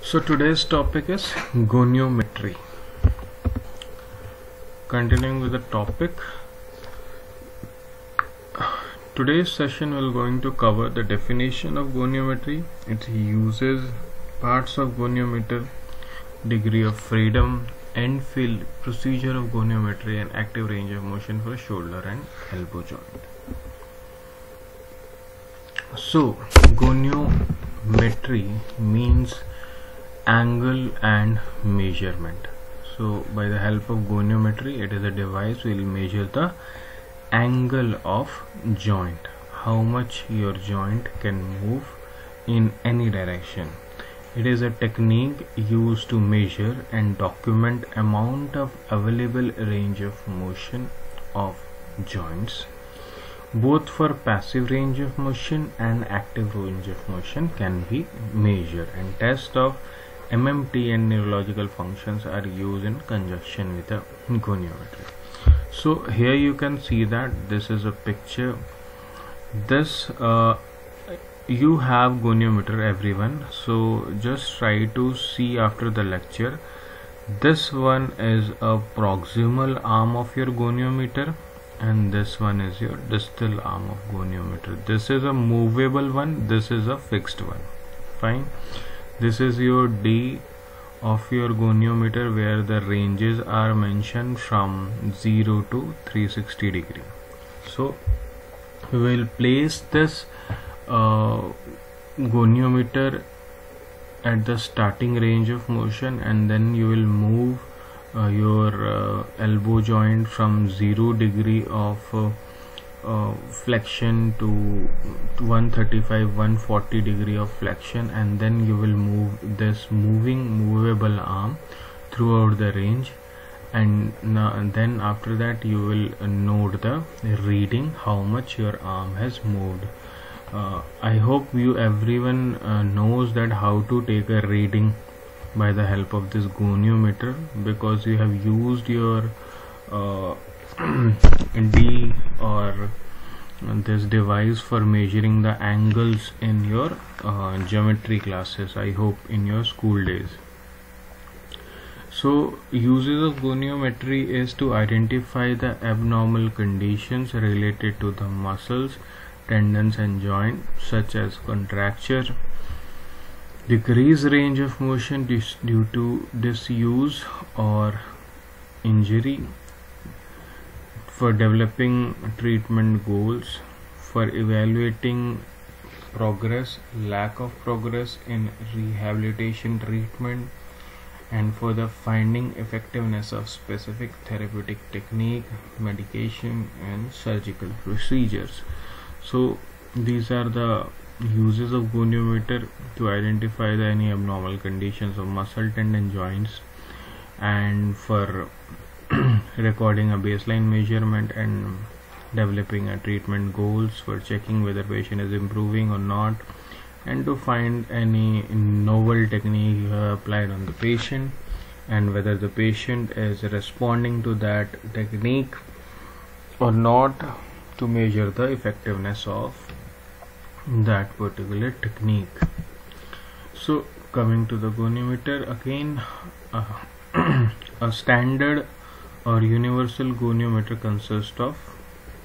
So today's topic is goniometry. Continuing with the topic, today's session will going to cover the definition of goniometry, its uses, parts of goniometer, degree of freedom, end field, procedure of goniometry, and active range of motion for shoulder and elbow joint. So goniometry means angle and measurement. So by the help of goniometry, it is a device will measure the angle of joint, how much your joint can move in any direction. It is a technique used to measure and document amount of available range of motion of joints. Both for passive range of motion and active range of motion can be measured, and test of MMT and neurological functions are used in conjunction with the goniometry. So here you can see that this is a picture. This you have goniometer, everyone, so just try to see after the lecture. This one is a proximal arm of your goniometer and this one is your distal arm of goniometer. This is a movable one, this is a fixed one. Fine. This is your D of your goniometer, where the ranges are mentioned from 0 to 360 degree. So we will place this goniometer at the starting range of motion, and then you will move your elbow joint from 0 degree of flexion to 140 degree of flexion, and then you will move this movable arm throughout the range, and then after that you will note the reading how much your arm has moved. I hope everyone knows that how to take a reading by the help of this goniometer, because you have used your D or this device for measuring the angles in your geometry classes, I hope in your school days. So uses of goniometry is to identify the abnormal conditions related to the muscles, tendons and joint, such as contracture, decreased range of motion due to disuse or injury, for developing treatment goals, for evaluating progress, lack of progress in rehabilitation treatment, and for the finding effectiveness of specific therapeutic technique, medication and surgical procedures. So these are the uses of goniometer: to identify any abnormal conditions of muscle, tendon, joints, and for recording a baseline measurement, and developing a treatment goals, for checking whether patient is improving or not, and to find any novel technique you have applied on the patient and whether the patient is responding to that technique or not, to measure the effectiveness of that particular technique. So coming to the goniometer again, a standard or universal goniometer consists of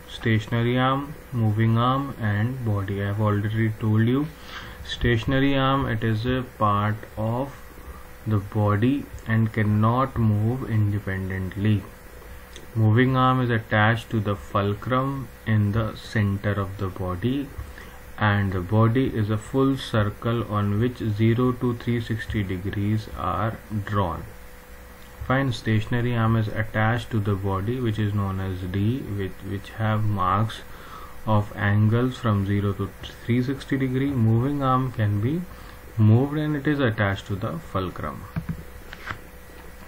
stationary arm, moving arm and body. I have already told you, stationary arm, it is a part of the body and cannot move independently. Moving arm is attached to the fulcrum in the center of the body, and the body is a full circle on which 0 to 360 degrees are drawn. Fine. Stationary arm is attached to the body, which is known as D, which have marks of angles from 0 to 360 degree. Moving arm can be moved and it is attached to the fulcrum.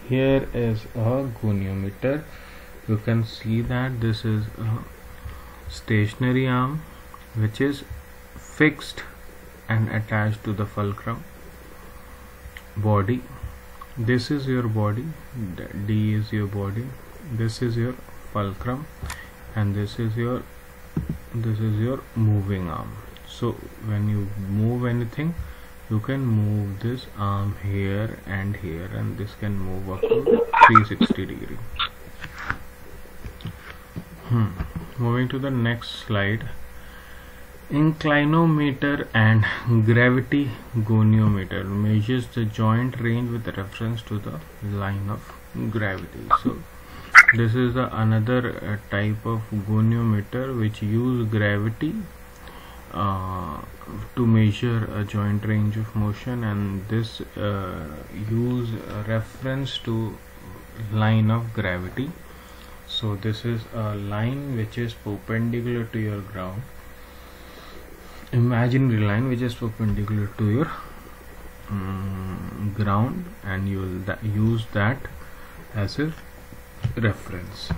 Here is a goniometer. You can see that this is a stationary arm which is fixed and attached to the fulcrum. Body, this is your body, D is your body, this is your fulcrum, and this is your moving arm. So when you move anything, you can move this arm here, and this can move up to 360 degree. Moving to the next slide. Inclinometer and gravity goniometer measures the joint range with reference to the line of gravity. So this is another type of goniometer which use gravity to measure a joint range of motion, and this use reference to line of gravity. So this is a line which is perpendicular to your ground, imaginary line which is perpendicular to your ground, and you will use that as a reference.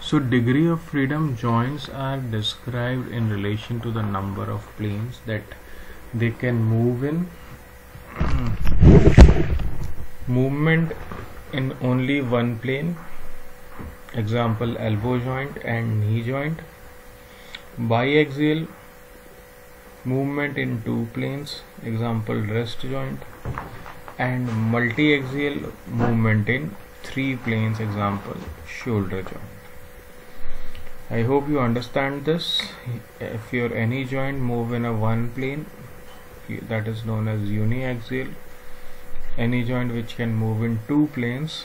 So degree of freedom joints are described in relation to the number of planes that they can move in. Movement in only one plane, example elbow joint and knee joint. Biaxial movement in two planes, example wrist joint. And multi-axial movement in three planes, example shoulder joint. I hope you understand this. If your any joint move in a one plane, that is known as uniaxial. Any joint which can move in two planes,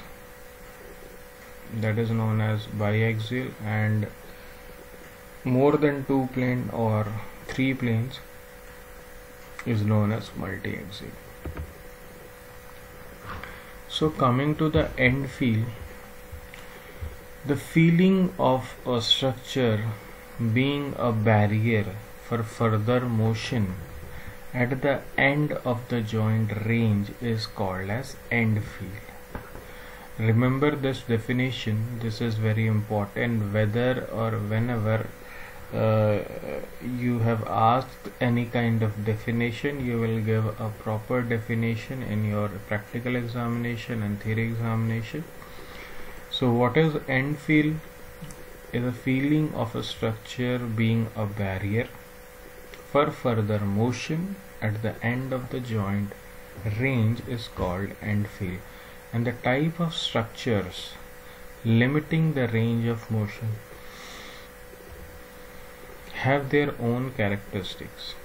that is known as biaxial, and more than two plane or three planes is known as multi-axial. So coming to the end feel, the feeling of a structure being a barrier for further motion at the end of the joint range is called as end feel. Remember this definition. This is very important. Whether or whenever you have asked any kind of definition, you will give a proper definition in your practical examination and theory examination. So what is end feel? Is a feeling of a structure being a barrier for further motion at the end of the joint range is called end feel. And the type of structures limiting the range of motion have their own characteristics.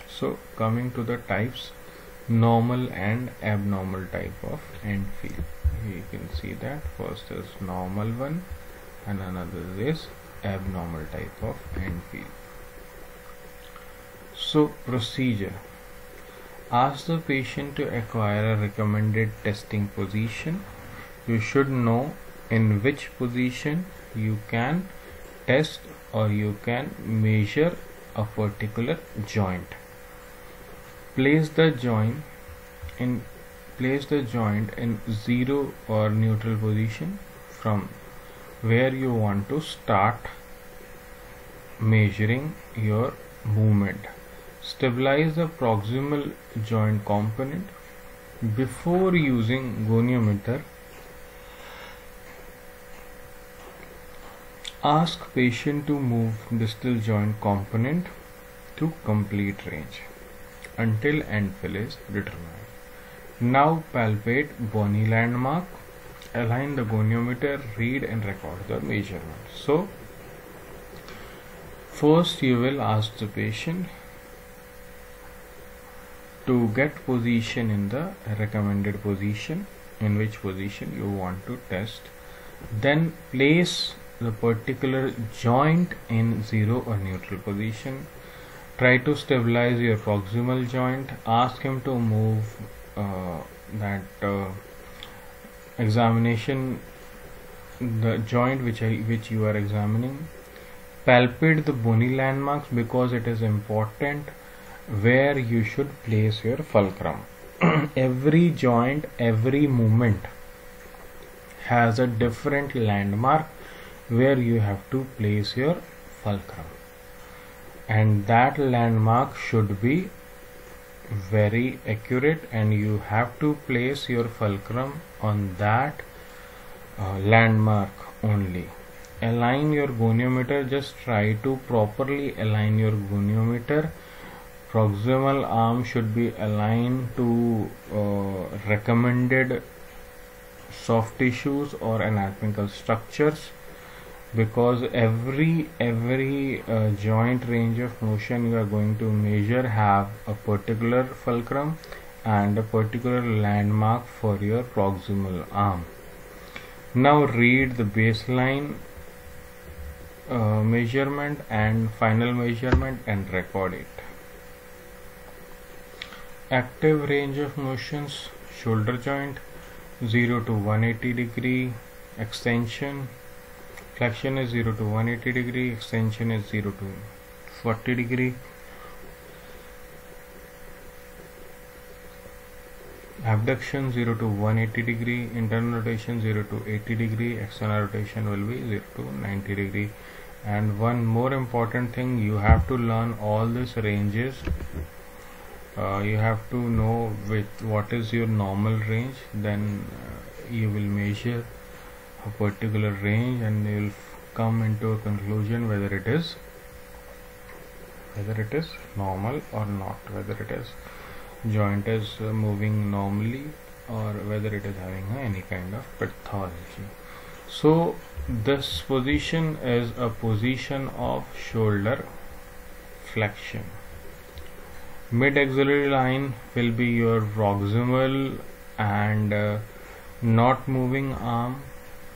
So coming to the types, normal and abnormal type of end feel. You can see that first is normal one and another is abnormal type of end feel. So procedure: ask the patient to acquire a recommended testing position. You should know in which position you can test or you can measure a particular joint. Place the joint in zero or neutral position from where you want to start measuring your movement. Stabilize the proximal joint component. Before using goniometer, ask patient to move distal joint component to complete range until end fill is determined. Now palpate bony landmark. Align the goniometer, read and record the measurement. So first you will ask the patient to get position in the recommended position, in which position you want to test. Then place the particular joint in zero or neutral position. Try to stabilize your proximal joint. Ask him to move examination, the joint which you are examining. Palpate the bony landmarks because it is important where you should place your fulcrum. Every joint, every movement has a different landmark where you have to place your fulcrum, and that landmark should be very accurate, and you have to place your fulcrum on that landmark only. Align your goniometer. Just try to properly align your goniometer Proximal arm should be aligned to recommended soft tissues or anatomical structures, because every joint range of motion you are going to measure have a particular fulcrum and a particular landmark for your proximal arm. Now read the baseline measurement and final measurement and record it. Active range of motions: shoulder joint 0 to 180 degree, extension, flexion is 0 to 180 degree, extension is 0 to 40 degree. Abduction 0 to 180 degree, internal rotation 0 to 80 degree, external rotation will be 0 to 90 degree. And one more important thing, you have to learn all these ranges. You have to know what is your normal range, then you will measure a particular range and you will come into a conclusion whether it is normal or not, whether it is joint is moving normally or whether it is having any kind of pathology. So this position is a position of shoulder flexion. Mid axillary line will be your proximal and not moving arm.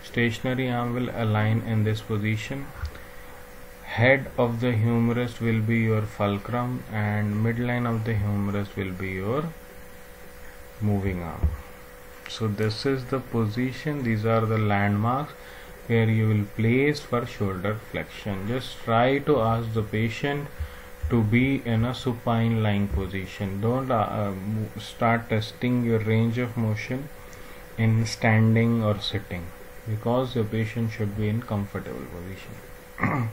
Stationary arm will align in this position. Head of the humerus will be your fulcrum and midline of the humerus will be your moving arm. So this is the position, these are the landmarks where you will place for shoulder flexion. Just try to ask the patient to be in a supine lying position. Don't start testing your range of motion in standing or sitting, because the patient should be in comfortable position.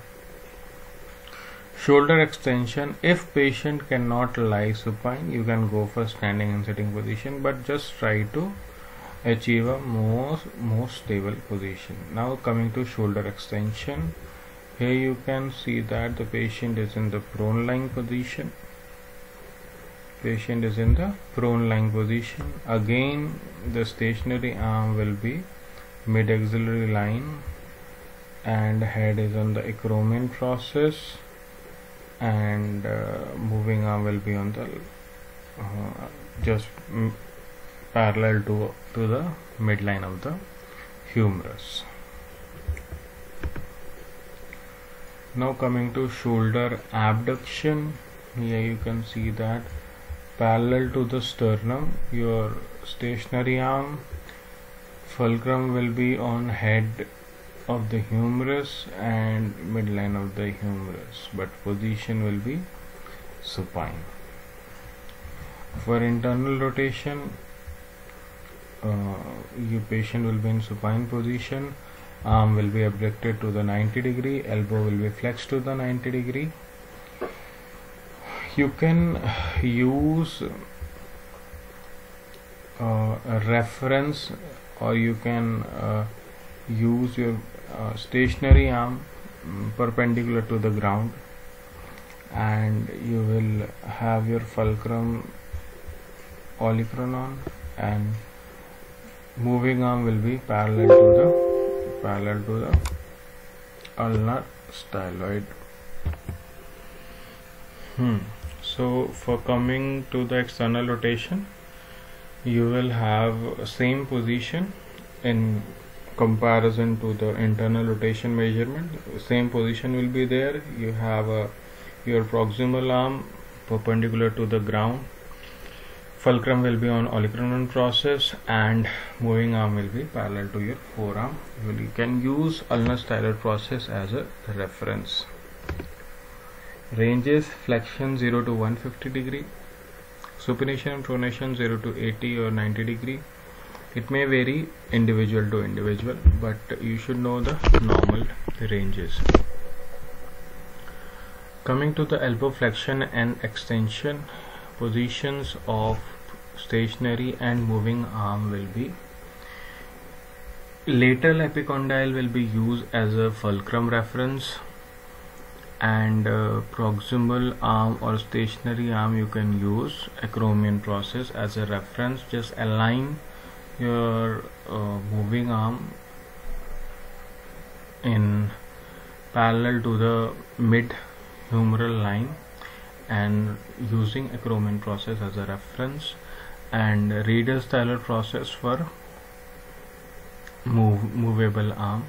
Shoulder extension: if patient cannot lie supine, you can go for standing and sitting position, but just try to achieve a more stable position. Now coming to shoulder extension, here you can see that the patient is in the prone lying position. Patient is in the prone lying position. Again, the stationary arm will be mid axillary line and head is on the acromion process, and moving arm will be on the just parallel to the midline of the humerus. Now coming to shoulder abduction, here you can see that parallel to the sternum, your stationary arm, fulcrum will be on head of the humerus and midline of the humerus, but position will be supine. For internal rotation, your patient will be in supine position, arm will be abducted to the 90 degree, elbow will be flexed to the 90 degree. You can use a reference, or you can use your stationary arm perpendicular to the ground, and you will have your fulcrum olecranon and moving arm will be parallel to the ulnar styloid. So for coming to the external rotation, you will have same position in comparison to the internal rotation measurement. Same position will be there. You have your proximal arm perpendicular to the ground, fulcrum will be on olecranon process, and moving arm will be parallel to your forearm. You can use ulnar styloid process as a reference. Ranges: flexion 0 to 150 degree, supination and pronation 0 to 80 or 90 degree. It may vary individual to individual, but you should know the normal ranges. Coming to the elbow flexion and extension, positions of stationary and moving arm will be: lateral epicondyle will be used as a fulcrum reference, and proximal arm or stationary arm, you can use acromion process as a reference. Just align your moving arm in parallel to the mid humeral line and using acromion process as a reference, and Reeder-Stahler process for movable arm.